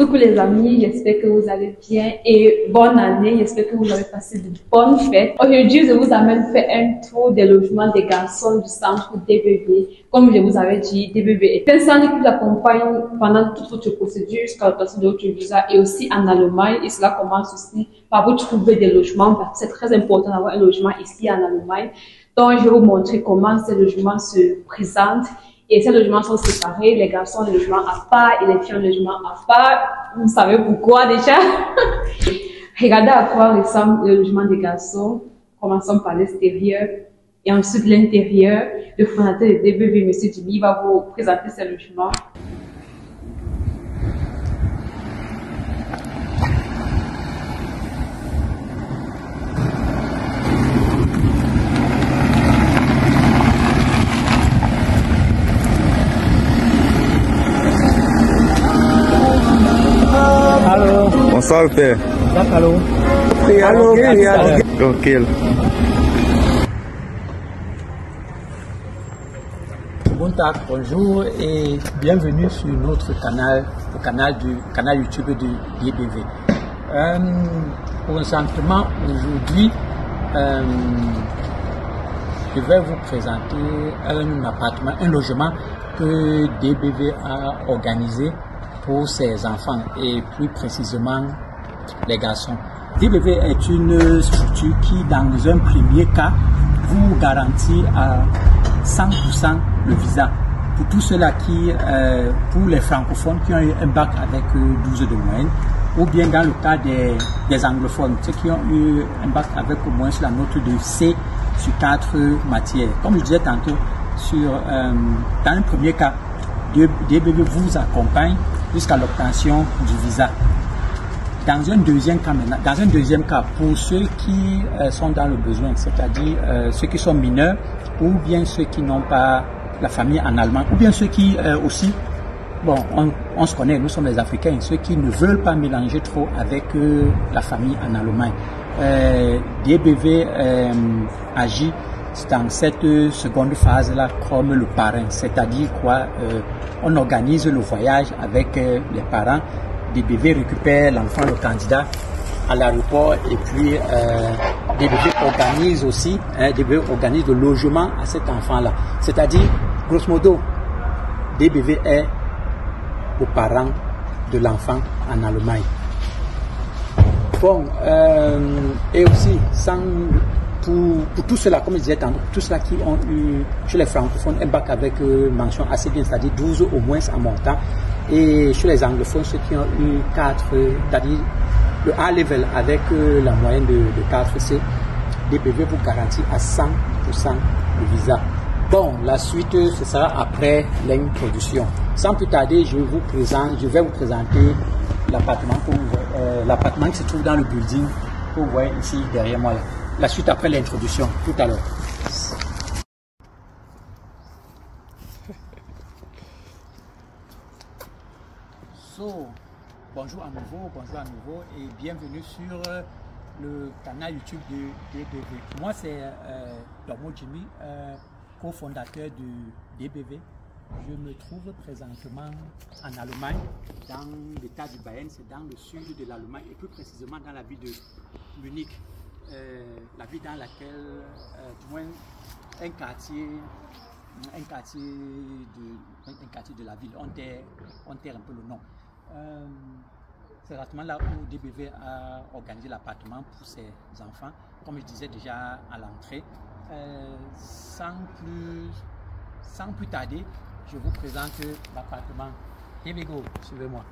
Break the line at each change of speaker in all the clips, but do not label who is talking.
Coucou les amis, j'espère que vous allez bien et bonne année, j'espère que vous avez passé de bonnes fêtes. Aujourd'hui, je vous amène faire un tour des logements des garçons du centre DBV. Comme je vous avais dit, DBV est un centre qui vous accompagne pendant toute votre procédure jusqu'à l'obtention de votre visa et aussi en Allemagne. Et cela commence aussi par vous trouver des logements parce que c'est très important d'avoir un logement ici en Allemagne. Donc, je vais vous montrer comment ces logements se présentent. Et ces logements sont séparés, les garçons ont des logements à part et les filles ont des logements à part. Vous savez pourquoi déjà? Regardez à quoi ressemble le logement des garçons. Commençons par l'extérieur et ensuite l'intérieur. Le fondateur de DBV, M. Jimmy, va vous présenter ces logements.
Bonsoir, père.
Allô.
Allô, tranquille.
Bonjour et bienvenue sur notre canal, le canal YouTube de DBV. Présentement, aujourd'hui, je vais vous présenter un appartement, un logement que DBV a organisé pour ses enfants et plus précisément les garçons. DBV est une structure qui, dans un premier cas, vous garantit à 100% le visa. Pour tous ceux-là qui, pour les francophones qui ont eu un bac avec 12 de moyenne, ou bien dans le cas des anglophones, ceux qui ont eu un bac avec au moins la note de C sur 4 matières. Comme je disais tantôt, dans un premier cas, DBV vous accompagne jusqu'à l'obtention du visa. Dans un deuxième cas, pour ceux qui sont dans le besoin, c'est-à-dire ceux qui sont mineurs, ou bien ceux qui n'ont pas la famille en Allemagne, ou bien ceux qui aussi, bon, on se connaît, nous sommes les Africains, ceux qui ne veulent pas mélanger trop avec la famille en Allemagne. DBV agit dans cette seconde phase-là comme le parrain, c'est-à-dire quoi, on organise le voyage avec les parents. DBV récupère l'enfant, le candidat à l'aéroport et puis DBV organise aussi, DBV organise le logement à cet enfant-là. C'est-à-dire, grosso modo, DBV est aux parents de l'enfant en Allemagne. Bon, et aussi, pour tout cela, comme je disais tantôt, tous ceux qui ont eu, chez les francophones, un bac avec mention assez bien, c'est-à-dire 12 au moins en montant, et chez les anglophones, ceux qui ont eu 4, c'est-à-dire le A-level avec la moyenne de 4C, DBV vous garantit à 100% le visa. Bon, la suite, ce sera après l'introduction. Sans plus tarder, je vais vous présenter l'appartement qui se trouve dans le building que vous voyez ici derrière moi. La suite après l'introduction, tout à l'heure. Bonjour à nouveau et bienvenue sur le canal YouTube de DBV. Moi c'est Domo Jimmy, cofondateur de DBV. Je me trouve présentement en Allemagne, dans l'état du Bayern, c'est dans le sud de l'Allemagne et plus précisément dans la ville de Munich. La ville dans laquelle, du moins, un quartier de la ville, on terre un peu le nom. C'est exactement là où DBV a organisé l'appartement pour ses enfants, comme je disais déjà à l'entrée. Sans plus tarder, je vous présente l'appartement. Here we go, suivez-moi.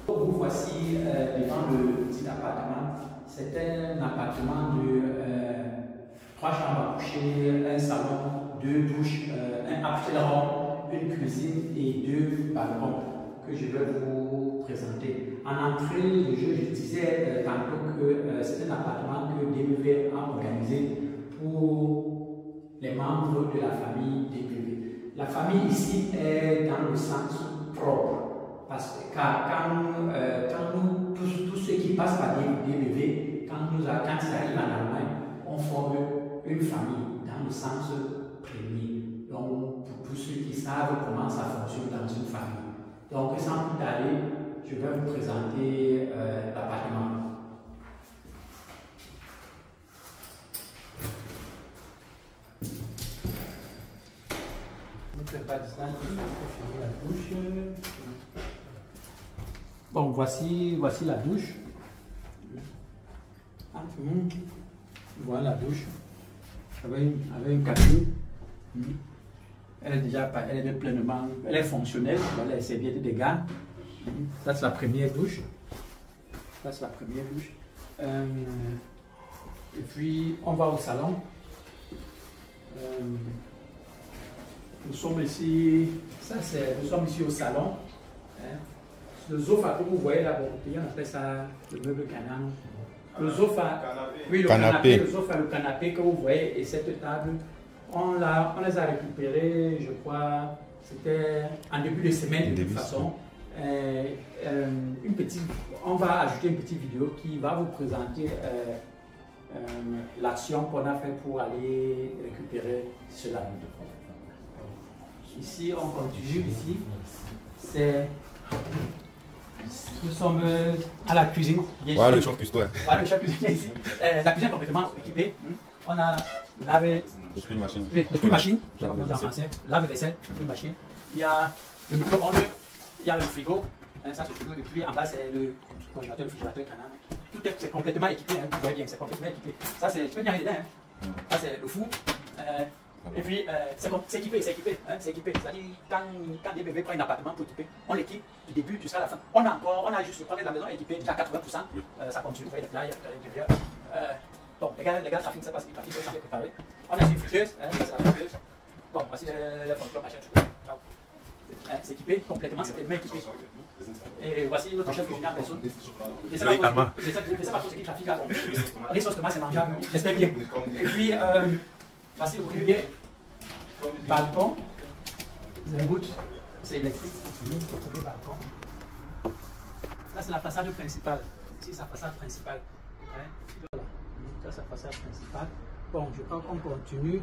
Vous voici devant le petit appartement. C'est un appartement de 3 chambres à coucher, un salon, 2 douches, un after-room, une cuisine et 2 balcons que je vais vous présenter. En entrée, je disais tantôt que c'est un appartement que DBV a organisé pour les membres de la famille DBV. La famille ici est dans le sens propre, parce que quand nous, tous ceux qui passent par DBV, quand ils arrivent en Allemagne, on forme une famille dans le sens premier. Donc, pour tous ceux qui savent comment ça fonctionne dans une famille. Donc, sans plus tarder, je vais vous présenter l'appartement. La douche. Bon, voici la douche. Voilà la douche. Avec une cabine. Elle est déjà pleinement, elle est fonctionnelle. Voilà les serviettes de gars. Ça c'est la première douche. Et puis on va au salon. Nous sommes ici au salon. Le sofa que vous voyez là, on appelle ça le meuble canapé. Le sofa, oui, le canapé que vous voyez et cette table, on les a récupérés, je crois, c'était en début de semaine de toute façon. On va ajouter une petite vidéo qui va vous présenter l'action qu'on a fait pour aller récupérer cela. Ici, on continue ici. Nous sommes à la cuisine.
Voilà le choc cuistot.
Voilà le choc cuisine ici. La cuisine est complètement équipée. On a lavé.
Une machine.
Machine. Lave-vaisselle, une machine. Il y a le micro-ondes, il y a le frigo. Ça c'est le frigo. Et puis en bas c'est le congélateur, le réfrigérateur, canal. Tout est complètement équipé. Vous voyez bien, c'est complètement équipé. Ça c'est, tu peux bien aller dedans. Ça c'est le four. Et puis, c'est équipé. C'est-à-dire, quand des bébés prennent un appartement pour équiper, on l'équipe du début jusqu'à la fin. On a juste le premier de la maison équipé déjà à 80%. Ça continue, vous voyez, là, il y a l'intérieur. Bon, les gars, ça finit, c'est parce qu'ils pratiquent, ça fait préparer. On a une friteuse, ça c'est la friteuse. Bon, voici le fonction, machin, tout. C'est équipé complètement, c'est tellement équipé. Et voici notre chef cuisinier en personne. Je ne sais pas trop ce qui trafique là. Les sauces, comment c'est mangeable, j'espère bien. Et puis, voici le premier balcon. Vous avez goût, c'est électrique. Le premier balcon. Ça, c'est la façade principale. Ici, c'est la façade principale. Ça, c'est la façade principale. Bon, je crois qu'on continue.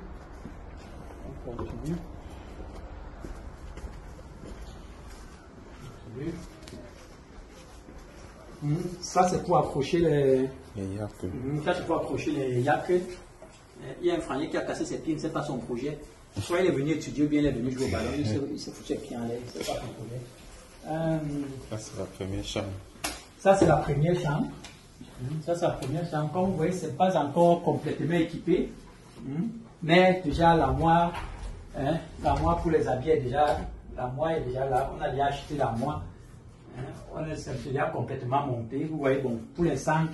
Ça, c'est pour accrocher les yachts. Ça, c'est pour accrocher les yachts. Il y a un frangé qui a cassé ses pieds, il ne sait pas son projet. Soit il est venu étudier ou bien il est venu jouer au ballon, il s'est foutu les pieds en l'air, il ne sait pas son projet.
Ça, c'est la première chambre.
Ça, c'est la première chambre. Comme vous voyez, ce n'est pas encore complètement équipé. Mais déjà, l'armoire pour les habits est déjà, l'armoire est déjà là. On a déjà acheté l'armoire. C'est déjà complètement monté. Vous voyez, bon, pour l'instant,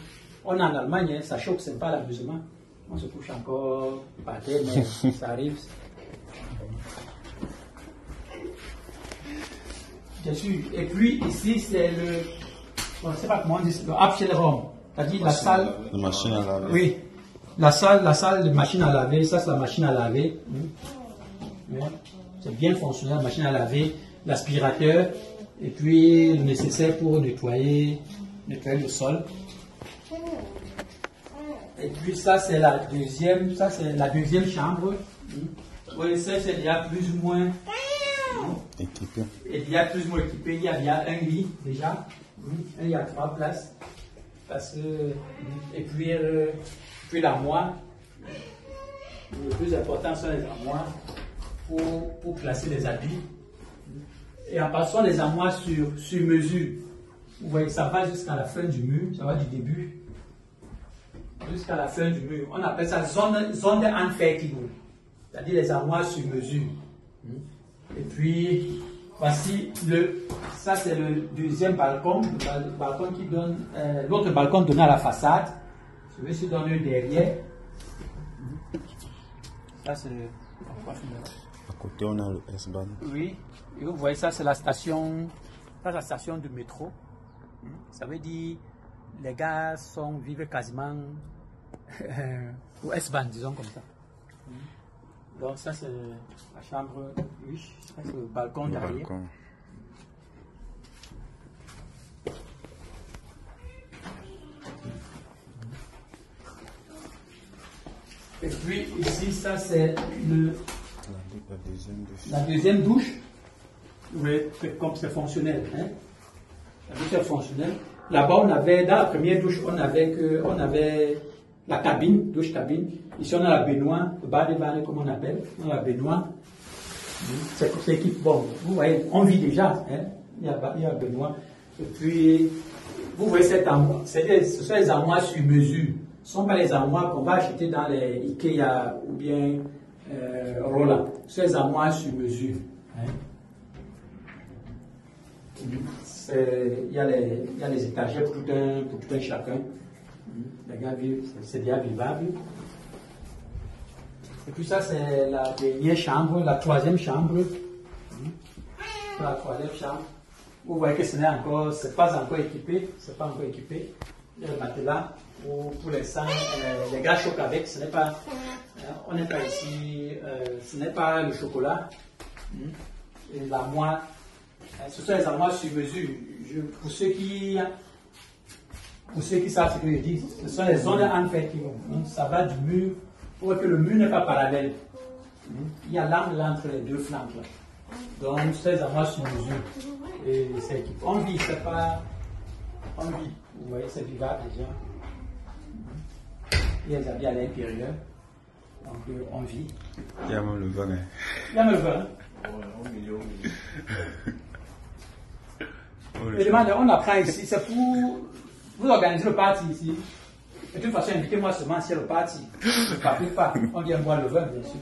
on est en Allemagne, ça choque, c'est pas l'amusement. On se couche encore par terre, mais ça arrive. Bien sûr. Et puis ici, c'est le. Je ne sais pas comment on dit, le Abstellraum. C'est-à-dire la salle.
La machine à laver.
Oui. La salle de machine à laver, ça c'est la machine à laver. C'est bien fonctionnel, la machine à laver, l'aspirateur, et puis le nécessaire pour nettoyer le sol. Et puis ça c'est la deuxième chambre. Oui, ça c'est déjà plus ou moins
équipé.
Il y a plus ou moins équipé. Il y a un lit déjà. Il y a 3 places. Et puis l'armoire. Le plus important sont les armoires pour placer les habits. Et en passant les armoires sur mesure. Vous voyez, ça va jusqu'à la fin du mur. Ça va du début jusqu'à la fin du mur. On appelle ça zone de Anfertigung. C'est-à-dire les armoires sur mesure. Et puis, voici ça c'est le deuxième balcon. Le balcon qui donne, l'autre balcon donnant à la façade. Celui-ci donne un derrière. Ça c'est
À côté, on a le S-Bahn.
Oui, et vous voyez ça, c'est la station Ça, c'est la station de métro. Ça veut dire les gars vivent quasiment au S-Bahn, disons comme ça. Donc ça c'est la chambre, oui, ça c'est le balcon derrière. Et puis ici, ça c'est la deuxième douche. Oui, comme c'est fonctionnel. Hein? La douche est fonctionnelle. Là-bas, on avait, dans la première douche, on avait la cabine, douche cabine. Ici, on a la baignoire, le bas des vannes, comme on appelle. On a la baignoire. C'est l'équipe. Bon, vous voyez, on vit déjà. Hein? Il y a la baignoire. Et puis, vous voyez cette armoire. Ce sont les armoires sur mesure. Ce ne sont pas les armoires qu'on va acheter dans les Ikea ou bien Roland. Ce sont les armoires sur mesure. Hein? Il y a les étagères pour tout un chacun. Les gars vivent, c'est bien vivable. Et puis ça, c'est la dernière chambre, la troisième chambre. La troisième chambre. Vous voyez que c'est pas encore équipé. C'est pas encore équipé. Il y a le matelas pour l'instant, les gars choquent avec. Ce n'est pas, on n'est pas ici. Ce n'est pas le chocolat. Et l'armoire. Ce sont les armoires sur mesure. Pour ceux qui savent ce que je dis, ce sont les zones en fait qui vont. Ça va du mur. Il faut que le mur n'est pas parallèle. Il y a l'angle entre les deux flancs. Là. Donc, ce sont les armoires sur mesure. Et c'est équipé. On vit, c'est pas. On vit. Vous voyez, c'est vivable déjà. Il y a les habits à l'intérieur. Donc, on vit.
Il y a même le vin.
Il y a même le vin.
Au milieu.
Et demandez, on apprend ici, c'est pour vous organiser le parti ici. De toute façon, invitez-moi seulement si le parti. Ne partez pas. On vient boire le vin, bien sûr.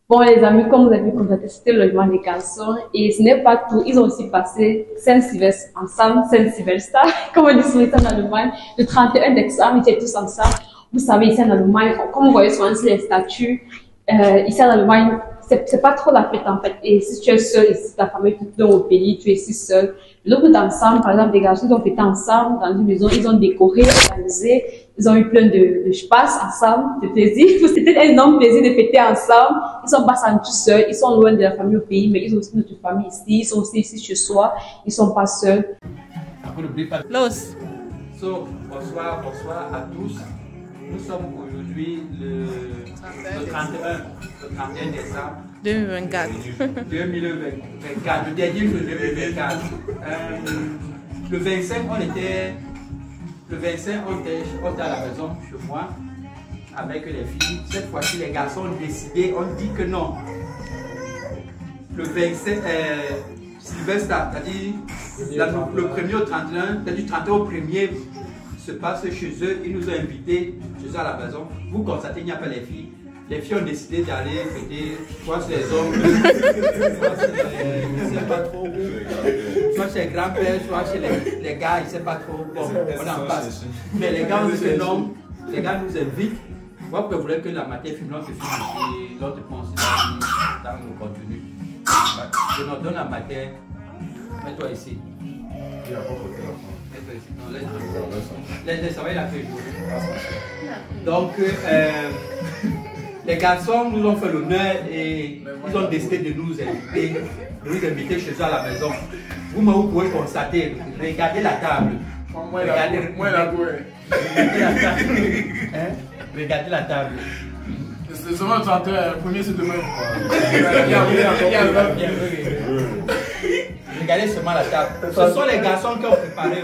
Bon, les amis, comme vous avez pu constater, c'était le logement des garçons. Et ce n'est pas tout. Ils ont aussi passé Saint-Sylvestre ensemble, Saint-Sylvestre, comme on dit souvent en Allemagne, le 31 décembre, ils étaient tous ensemble. Vous savez, ici en Allemagne, comme vous voyez souvent sur les statues, ici en Allemagne, c'est pas trop la fête en fait. Et si tu es seul, et si ta famille est dans au pays, tu es ici seul. L'autre d'ensemble, par exemple, des garçons qui ont fêté ensemble dans une maison, ils ont décoré, organisé, ils ont eu plein de space ensemble, de plaisir. C'était un énorme plaisir de fêter ensemble. Ils sont pas sentis seuls, ils sont loin de la famille au pays, mais ils ont aussi notre famille ici, ils sont aussi ici chez soi, ils sont pas seuls.
Los. So, bonsoir à tous. Nous sommes aujourd'hui le 31 décembre
2024.
2024, le dernier jour de 2024. Le 25, on était à la maison chez moi avec les filles. Cette fois-ci, les garçons ont décidé, on dit que non. Le 27, Sylvestre, c'est-à-dire le 1er au 31, c'est-à-dire du 31 au 1er, se passe chez eux. Ils nous ont invités chez eux à la maison. Vous constatez, il n'y a pas les filles. Les filles ont décidé d'aller fêter, soit c'est les hommes, soit c'est je ne sais pas trop, soit c'est les grands-pères, soit c'est les gars, je ne sais pas trop. Bon, on en passe. Mais les gars nous se nomment, les gars nous invitent. Moi, je voulais que la matière filme, l'autre filme ici, l'autre pense dans le contenu. Je nous donne la matière. Mets-toi ici. Mets-toi ici. Non, laisse, ça va, il a fait jouer. Donc, les garçons nous ont fait l'honneur et ils ont décidé de nous inviter chez eux à la maison. Vous pouvez constater, regardez la table. Regardez la table.
C'est seulement le 31, le premier c'est demain.
Regardez seulement la table. Ce sont les garçons qui ont préparé.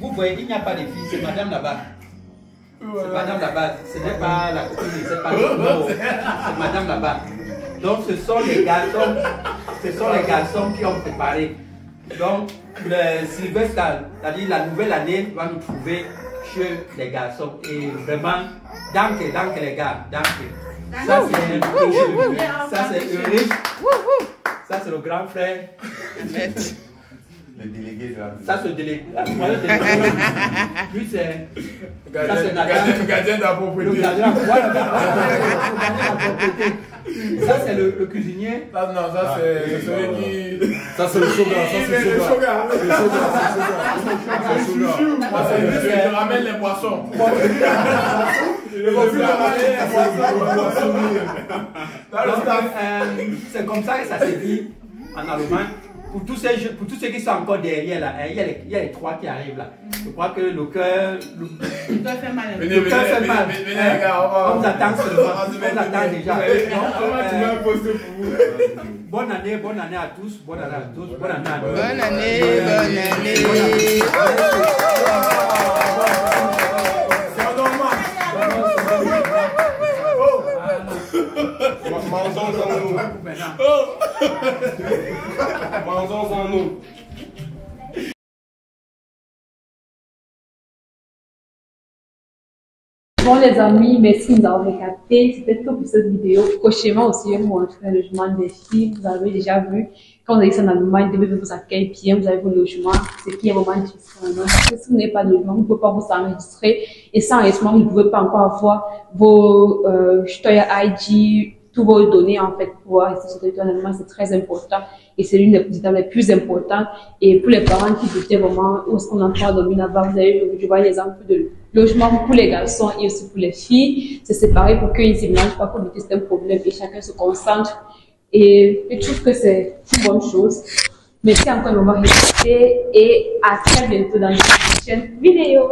Vous voyez, il n'y a pas de filles, c'est madame là-bas. C'est madame là-bas, ce n'est pas la copine, c'est pas le c'est madame là-bas. Donc ce sont les garçons qui ont préparé. Donc le Sylvestre, c'est-à-dire la nouvelle année, va nous trouver chez les garçons. Et vraiment, danke les gars, danke. Ça c'est Ulrich. Ça c'est le grand frère.
Le délégué de la
Ça se délégue. Lui, c'est.
Le gardien de la propriété.
Ça, c'est le cuisinier.
Ça, non, ça, c'est celui qui.
Ça, c'est le chauffeur. Ça, c'est le chauffeur.
C'est lui qui ramène les poissons.
C'est comme ça que ça se dit en Allemagne. Pour tous ceux qui sont encore derrière là, il y a les trois qui arrivent là. Je crois que le cœur fait mal.
Venez, les gars,
On vous attend seulement. On vous attend déjà. Bonne année à tous. Bonne année à tous. Bonne année à tous.
Bonne année.
Mangeons en nous.
Bon les amis, merci de nous avoir regardé. C'était tout pour cette vidéo. Prochainement aussi, je vais vous montrer le logement des filles. Vous avez déjà vu, quand vous allez en Allemagne, DBV vous accueille bien, vous avez vos logements. C'est qui est vraiment difficile. Parce que si vous n'avez pas de logement, vous ne pouvez pas vous enregistrer. Et sans enregistrement, vous ne pouvez pas encore avoir vos Steuer ID, tous vos données en fait pour pouvoir rester sur le territoire allemand. C'est très important. Et c'est l'une des étapes les plus importantes. Et pour les parents qui doutaient vraiment où est-ce qu'on a encore dormi là-bas, vous avez, je vois l'exemple de logement pour les garçons et aussi pour les filles. C'est séparé pour qu'ils ne se mélangent pas, pour éviter c'est un problème et chacun se concentre. Et je trouve que c'est une bonne chose. Merci encore de m'avoir écouté et à très bientôt dans une prochaine vidéo.